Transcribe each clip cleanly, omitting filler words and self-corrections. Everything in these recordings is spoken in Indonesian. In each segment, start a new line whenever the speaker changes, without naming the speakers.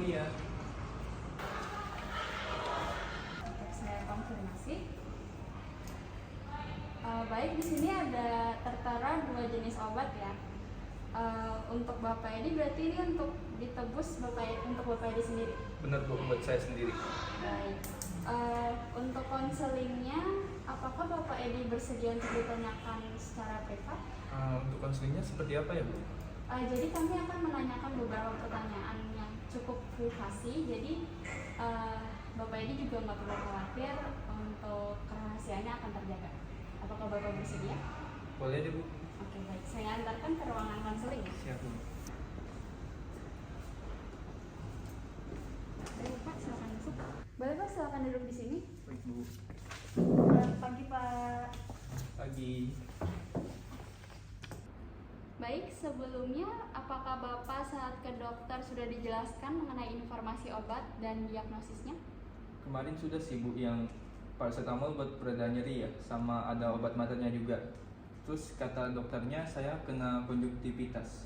iya.
Oke, saya konfirmasi. Baik, di sini ada tertera 2 jenis obat ya. Untuk Bapak Edi berarti ini untuk ditebus untuk Bapak Edi sendiri.
Benar Bu, buat saya sendiri.
Baik. Untuk konselingnya, apakah Bapak Edi bersedia untuk ditanyakan secara privat?
Untuk konselingnya seperti apa ya Bu?
Jadi kami akan menanyakan beberapa pertanyaan yang cukup privasi. Jadi Bapak Edi juga nggak perlu khawatir untuk kerahasiaannya akan terjaga. Apakah Bapak bersedia?
Boleh deh Bu.
Oke, baik. Saya antarkan ke ruangan konseling.
Siap Bu.
Baik Pak, silakan masuk. Boleh Pak, silakan duduk di sini.
Baik Bu.
Selamat pagi Pak.
Pagi.
Baik, sebelumnya apakah Bapak saat ke dokter sudah dijelaskan mengenai informasi obat dan diagnosisnya?
Kemarin sudah sih Bu, yang paracetamol buat pereda nyeri ya, sama ada obat matanya juga. Terus kata dokternya saya kena konjungtivitas.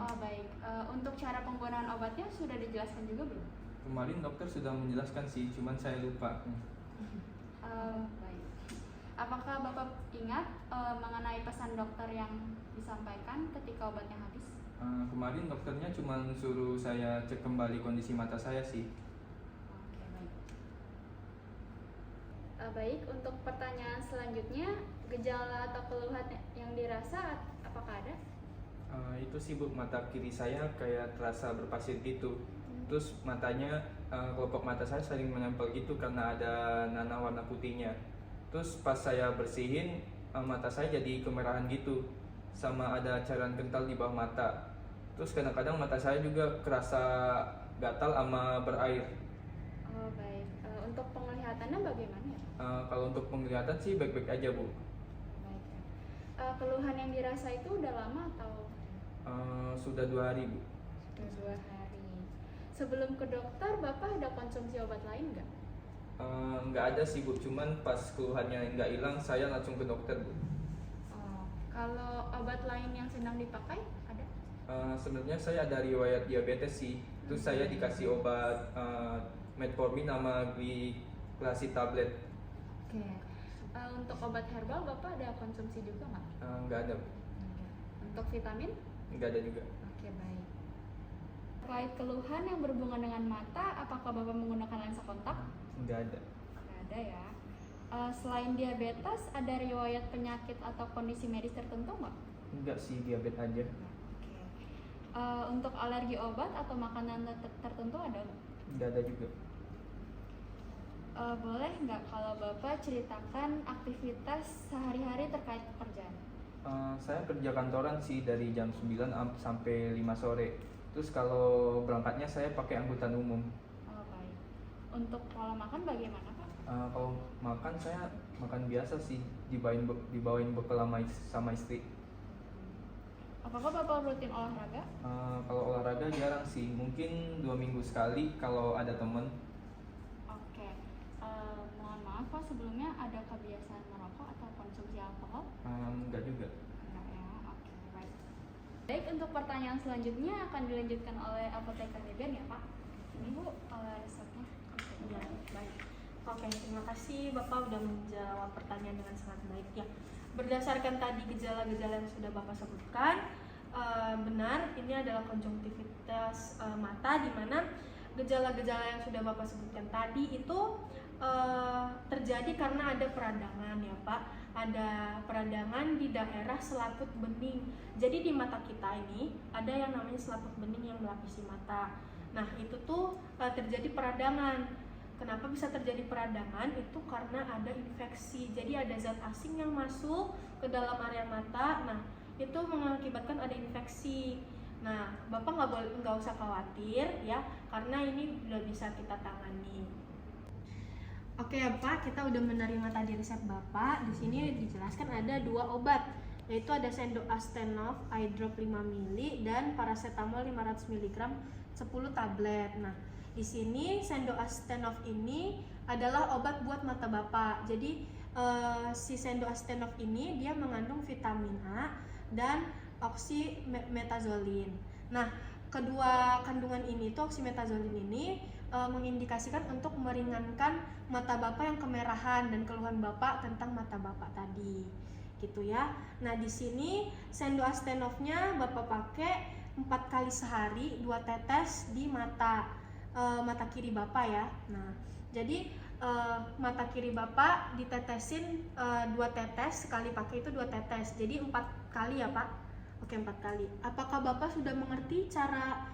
Oh baik, untuk cara penggunaan obatnya sudah dijelaskan juga belum?
Kemarin dokter sudah menjelaskan sih, cuman saya lupa.
Baik. Apakah Bapak ingat mengenai pesan dokter yang disampaikan ketika obatnya habis?
Kemarin dokternya cuma suruh saya cek kembali kondisi mata saya sih.
Oke, baik. Baik, untuk pertanyaan selanjutnya, gejala atau keluhan yang dirasa apakah ada?
Itu sih Bu, mata kiri saya kayak terasa berpasir gitu. Terus matanya, kelopak mata saya sering menempel gitu karena ada nanah warna putihnya. Terus pas saya bersihin, mata saya jadi kemerahan gitu, sama ada cairan kental di bawah mata. Terus kadang-kadang mata saya juga kerasa gatal sama berair.
Oh baik, untuk penglihatannya bagaimana ya?
Kalau untuk penglihatan sih baik-baik aja Bu.
Baik ya. Keluhan yang dirasa itu udah lama atau?
Sudah 2 hari Bu.
Sudah 2 hari. Sebelum ke dokter, Bapak ada konsumsi obat lain nggak?
Nggak ada sih Bu, cuman pas keluhannya nggak hilang saya langsung ke dokter Bu.
Oh, kalau obat lain yang sedang dipakai ada?
Sebenarnya saya ada riwayat diabetes sih. Terus saya dikasih obat metformin sama gliclazid tablet.
Oke. Untuk obat herbal Bapak ada konsumsi juga nggak?
Nggak ada Bu.
Untuk vitamin?
Nggak ada juga.
Oke, baik. Terkait keluhan yang berhubungan dengan mata, apakah Bapak menggunakan lensa kontak?
Nggak ada.
Nggak ada ya. Selain diabetes, ada riwayat penyakit atau kondisi medis tertentu nggak?
Nggak sih, diabetes aja.
Oke. Untuk alergi obat atau makanan tertentu ada nggak?
Nggak ada juga.
Boleh nggak kalau Bapak ceritakan aktivitas sehari-hari terkait pekerjaan?
Saya kerja kantoran sih dari jam 9 sampai 5 sore. Terus kalau berangkatnya saya pakai angkutan umum.
Oh, baik. Untuk pola makan bagaimana Pak?
Kalau makan saya makan biasa sih, dibawain bekal sama istri.
Apakah Bapak rutin olahraga?
Kalau olahraga jarang sih, mungkin 2 minggu sekali kalau ada temen.
Oke. Mohon maaf Pak, sebelumnya ada kebiasaan merokok atau konsumsi alkohol?
Enggak juga.
Enggak ya, oke, baik. Baik, untuk pertanyaan selanjutnya akan dilanjutkan oleh apoteker Deden ya Pak. Ini Bu, resepnya.
Ya, baik. Oke, terima kasih Bapak sudah menjawab pertanyaan dengan sangat baik ya. Berdasarkan tadi gejala-gejala yang sudah Bapak sebutkan, benar ini adalah konjungtivitas mata, di mana gejala-gejala yang sudah Bapak sebutkan tadi itu terjadi karena ada peradangan ya Pak. Ada peradangan di daerah selaput bening. Jadi di mata kita ini ada yang namanya selaput bening yang melapisi mata. Nah itu tuh terjadi peradangan. Kenapa bisa terjadi peradangan? Itu karena ada infeksi. Jadi ada zat asing yang masuk ke dalam area mata. Nah itu mengakibatkan ada infeksi. Nah Bapak nggak usah khawatir ya, karena ini sudah bisa kita tangani. Oke ya Pak, kita udah menerima tadi resep Bapak. Di sini dijelaskan ada 2 obat, yaitu ada Sendoastenov eye drop 5 ml dan paracetamol 500 mg 10 tablet. Nah, di sini Sendoastenov ini adalah obat buat mata Bapak. Jadi si Sendoastenov ini dia mengandung vitamin A dan oksimetazolin. Nah, kedua kandungan ini tuh oxymetazoline ini mengindikasikan untuk meringankan mata Bapak yang kemerahan dan keluhan Bapak tentang mata Bapak tadi. Gitu ya. Nah, di sini Sandoastenovnya Bapak pakai 4 kali sehari 2 tetes di mata kiri Bapak ya. Nah, jadi mata kiri Bapak ditetesin 2 tetes, sekali pakai itu 2 tetes. Jadi 4 kali ya, Pak. Oke, 4 kali. Apakah Bapak sudah mengerti cara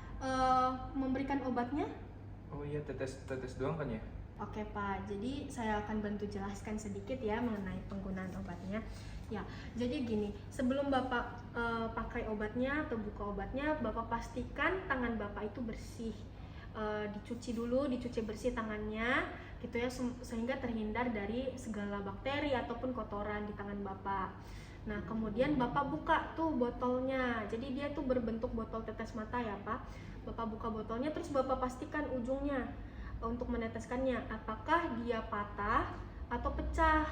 memberikan obatnya?
Oh iya, tetes doang kan ya?
Oke Pak, jadi saya akan bantu jelaskan sedikit ya mengenai penggunaan obatnya. Ya, jadi gini, sebelum Bapak pakai obatnya atau buka obatnya, Bapak pastikan tangan Bapak itu bersih. Dicuci dulu, dicuci bersih tangannya, gitu ya, sehingga terhindar dari segala bakteri ataupun kotoran di tangan Bapak. Nah, kemudian Bapak buka tuh botolnya. Jadi dia tuh berbentuk botol tetes mata ya Pak. Bapak buka botolnya, terus Bapak pastikan ujungnya untuk meneteskannya, apakah dia patah atau pecah.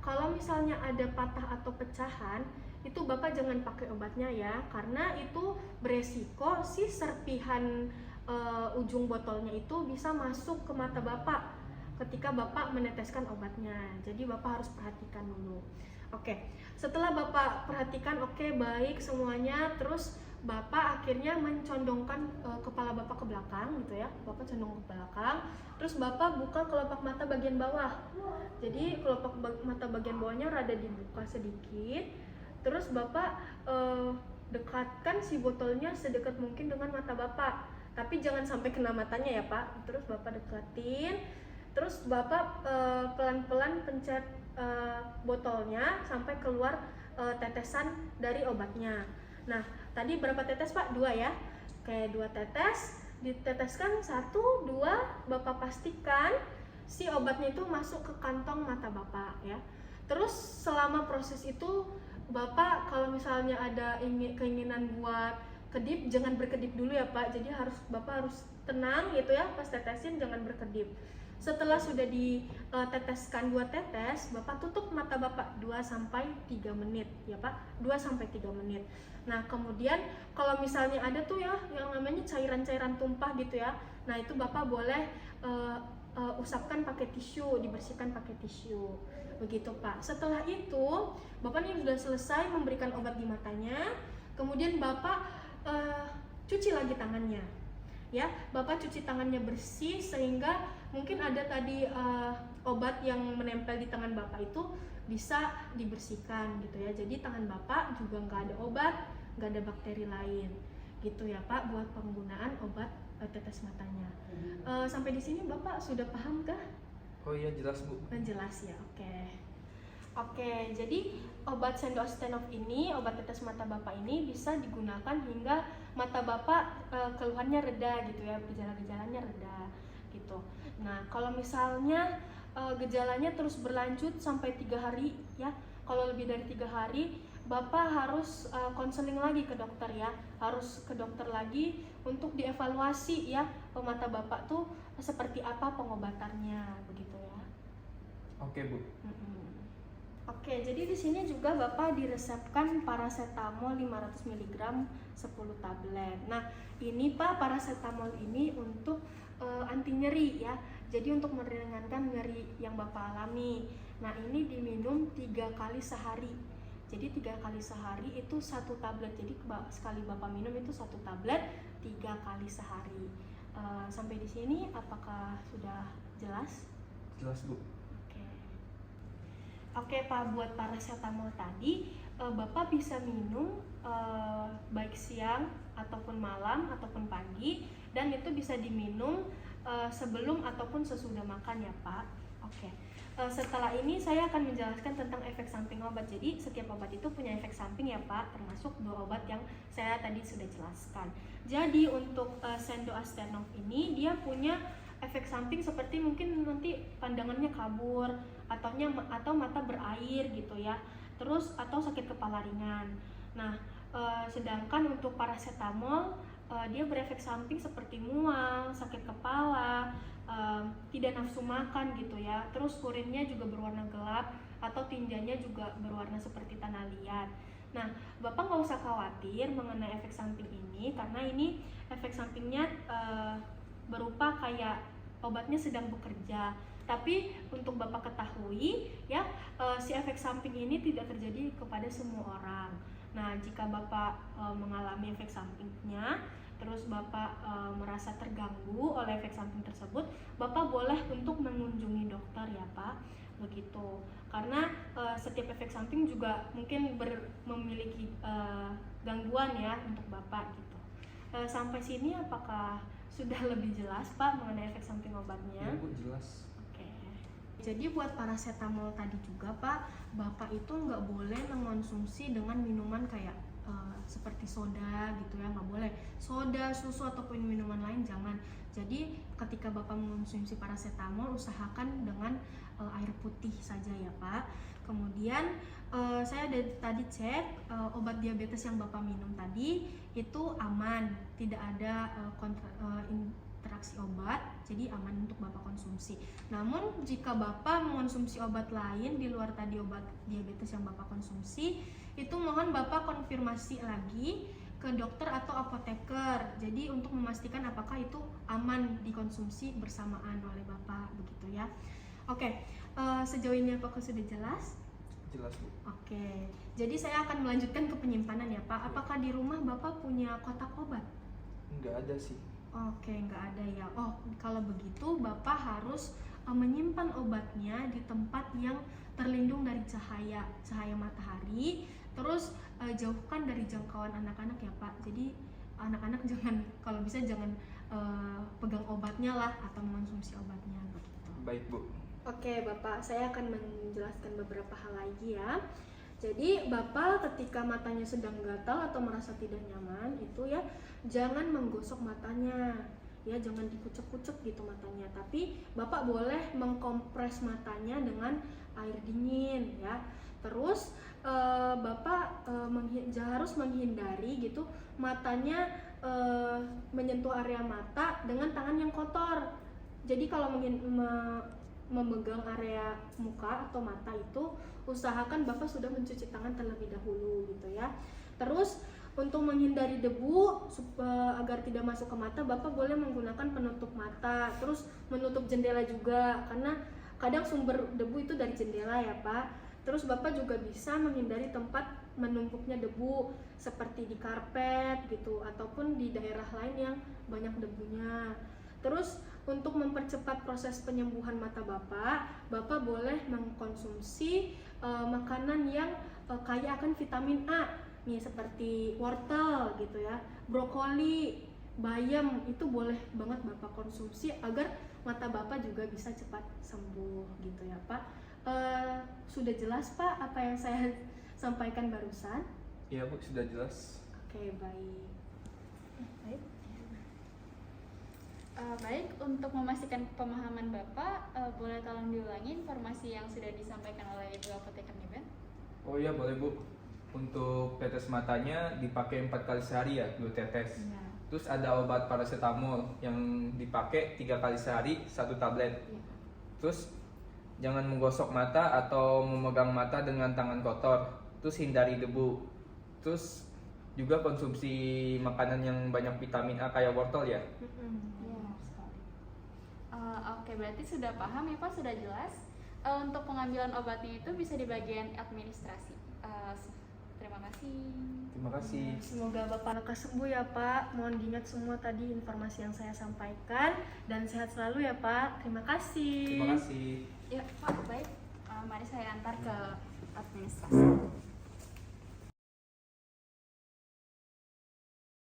Kalau misalnya ada patah atau pecahan, itu Bapak jangan pakai obatnya ya, karena itu beresiko si serpihan ujung botolnya itu bisa masuk ke mata Bapak ketika Bapak meneteskan obatnya. Jadi Bapak harus perhatikan dulu. Oke, setelah Bapak perhatikan, oke, baik semuanya, terus Bapak akhirnya mencondongkan kepala Bapak ke belakang gitu ya. Bapak condong ke belakang, terus Bapak buka kelopak mata bagian bawah. Jadi kelopak mata bagian bawahnya rada dibuka sedikit. Terus Bapak dekatkan si botolnya sedekat mungkin dengan mata Bapak. Tapi jangan sampai kena matanya ya Pak. Terus Bapak dekatin. Terus Bapak pelan-pelan pencet botolnya sampai keluar tetesan dari obatnya. Nah, tadi berapa tetes Pak? 2 ya. Oke, 2 tetes. Diteteskan 1, 2. Bapak pastikan si obatnya itu masuk ke kantong mata Bapak ya. Terus selama proses itu Bapak kalau misalnya ada keinginan buat kedip, jangan berkedip dulu ya Pak. Jadi Bapak harus tenang gitu ya, pas tetesin jangan berkedip. Setelah sudah diteteskan 2 tetes, Bapak tutup mata Bapak 2-3 menit ya Pak, 2-3 menit. Nah, kemudian kalau misalnya ada tuh ya yang namanya cairan-cairan tumpah gitu ya, nah itu Bapak boleh usapkan pakai tisu, dibersihkan pakai tisu. Begitu Pak. Setelah itu, Bapak ini sudah selesai memberikan obat di matanya, kemudian Bapak cuci lagi tangannya. Ya, Bapak cuci tangannya bersih sehingga mungkin ada tadi obat yang menempel di tangan Bapak itu bisa dibersihkan gitu ya. Jadi tangan Bapak juga nggak ada obat, nggak ada bakteri lain gitu ya Pak, buat penggunaan obat tetes matanya. Sampai di sini Bapak sudah paham kah?
Oh iya, jelas Bu.
Jelas ya, oke. Oke, jadi obat Sandoastenov ini, obat tetes mata Bapak ini bisa digunakan hingga mata Bapak keluhannya reda gitu ya, gejala-gejalanya reda gitu. Nah, kalau misalnya gejalanya terus berlanjut sampai 3 hari ya, kalau lebih dari 3 hari Bapak harus konseling lagi ke dokter ya, harus ke dokter lagi untuk dievaluasi ya, mata Bapak tuh seperti apa pengobatannya begitu ya.
Oke Bu.
Oke, jadi di sini juga Bapak diresepkan paracetamol 500 mg 10 tablet. Nah, ini Pak, paracetamol ini untuk anti nyeri ya. Jadi untuk meringankan nyeri yang Bapak alami. Nah, ini diminum 3 kali sehari. Jadi 3 kali sehari itu 1 tablet. Jadi sekali Bapak minum itu 1 tablet 3 kali sehari. Sampai di sini apakah sudah jelas?
Jelas Bu.
Oke Pak, buat paracetamol tadi Bapak bisa minum baik siang ataupun malam ataupun pagi, dan itu bisa diminum sebelum ataupun sesudah makan ya Pak. Oke. Setelah ini saya akan menjelaskan tentang efek samping obat. Jadi setiap obat itu punya efek samping ya Pak, termasuk 2 obat yang saya tadi sudah jelaskan. Jadi untuk Sandoastenov ini dia punya efek samping seperti mungkin nanti pandangannya kabur atau mata berair gitu ya. Terus atau sakit kepala ringan. Nah, sedangkan untuk paracetamol dia berefek samping seperti mual, sakit kepala, tidak nafsu makan gitu ya. Terus urinnya juga berwarna gelap atau tinjanya juga berwarna seperti tanah liat. Nah, Bapak nggak usah khawatir mengenai efek samping ini, karena ini efek sampingnya berupa kayak obatnya sedang bekerja. Tapi untuk Bapak ketahui ya, si efek samping ini tidak terjadi kepada semua orang. Nah, jika Bapak mengalami efek sampingnya, terus Bapak merasa terganggu oleh efek samping tersebut, Bapak boleh untuk mengunjungi dokter ya Pak, begitu. Karena setiap efek samping juga mungkin memiliki gangguan ya untuk Bapak gitu. Sampai sini apakah sudah lebih jelas Pak mengenai efek samping obatnya?
Ya Bu, jelas.
Oke. Jadi buat paracetamol tadi juga Pak, Bapak itu nggak boleh mengonsumsi dengan minuman kayak seperti soda gitu ya, nggak boleh. Soda, susu ataupun minuman lain jangan. Jadi ketika Bapak mengonsumsi paracetamol, usahakan dengan air putih saja ya Pak. Kemudian saya tadi cek obat diabetes yang Bapak minum tadi itu aman, tidak ada interaksi obat, jadi aman untuk Bapak konsumsi. Namun jika Bapak mengonsumsi obat lain di luar tadi obat diabetes yang Bapak konsumsi, itu mohon Bapak konfirmasi lagi ke dokter atau apoteker. Jadi untuk memastikan apakah itu aman dikonsumsi bersamaan oleh Bapak begitu ya. Oke, sejauh ini apakah sudah jelas?
Jelas Bu.
Oke, jadi saya akan melanjutkan ke penyimpanan ya Pak. Apakah di rumah Bapak punya kotak obat?
Nggak ada sih.
Oke, nggak ada ya. Oh, kalau begitu Bapak harus menyimpan obatnya di tempat yang terlindung dari cahaya matahari. Terus jauhkan dari jangkauan anak-anak ya Pak. Jadi anak-anak jangan, kalau bisa jangan pegang obatnya lah atau mengonsumsi obatnya begitu.
Baik Bu.
Oke Bapak, saya akan menjelaskan beberapa hal lagi ya. Jadi Bapak ketika matanya sedang gatal atau merasa tidak nyaman itu ya, jangan menggosok matanya ya, jangan dikucek-kucek gitu matanya, tapi Bapak boleh mengkompres matanya dengan air dingin ya. Terus Bapak harus menghindari gitu matanya menyentuh area mata dengan tangan yang kotor. Jadi kalau memegang area muka atau mata itu, usahakan Bapak sudah mencuci tangan terlebih dahulu gitu ya. Terus untuk menghindari debu agar tidak masuk ke mata, Bapak boleh menggunakan penutup mata. Terus menutup jendela juga, karena kadang sumber debu itu dari jendela ya Pak. Terus Bapak juga bisa menghindari tempat menumpuknya debu seperti di karpet gitu, ataupun di daerah lain yang banyak debunya. Terus untuk mempercepat proses penyembuhan mata Bapak boleh mengkonsumsi makanan yang kaya akan vitamin A, nih seperti wortel gitu ya, brokoli, bayam, itu boleh banget Bapak konsumsi agar mata Bapak juga bisa cepat sembuh gitu ya Pak. Sudah jelas Pak apa yang saya sampaikan barusan?
Iya Bu, sudah jelas.
Oke, baik. Baik.
Baik, untuk memastikan pemahaman Bapak, boleh tolong diulangi informasi yang sudah disampaikan oleh Ibu Apoteker Niben?
Oh iya boleh Bu. Untuk tetes matanya dipakai 4 kali sehari ya, 2 tetes.
Ya.
Terus ada obat paracetamol yang dipakai 3 kali sehari, 1 tablet.
Ya.
Terus jangan menggosok mata atau memegang mata dengan tangan kotor. Terus hindari debu. Terus juga konsumsi makanan yang banyak vitamin A kayak wortel ya.
Ya, sekali. Oke, berarti sudah paham ya Pak, sudah jelas. Untuk pengambilan obatnya itu bisa di bagian administrasi. Terima kasih.
Terima kasih.
Semoga Bapak lekas sembuh ya Pak. Mohon diingat semua tadi informasi yang saya sampaikan, dan sehat selalu ya Pak. Terima kasih.
Terima kasih.
Ya Pak, baik. Mari saya antar ke administrasi.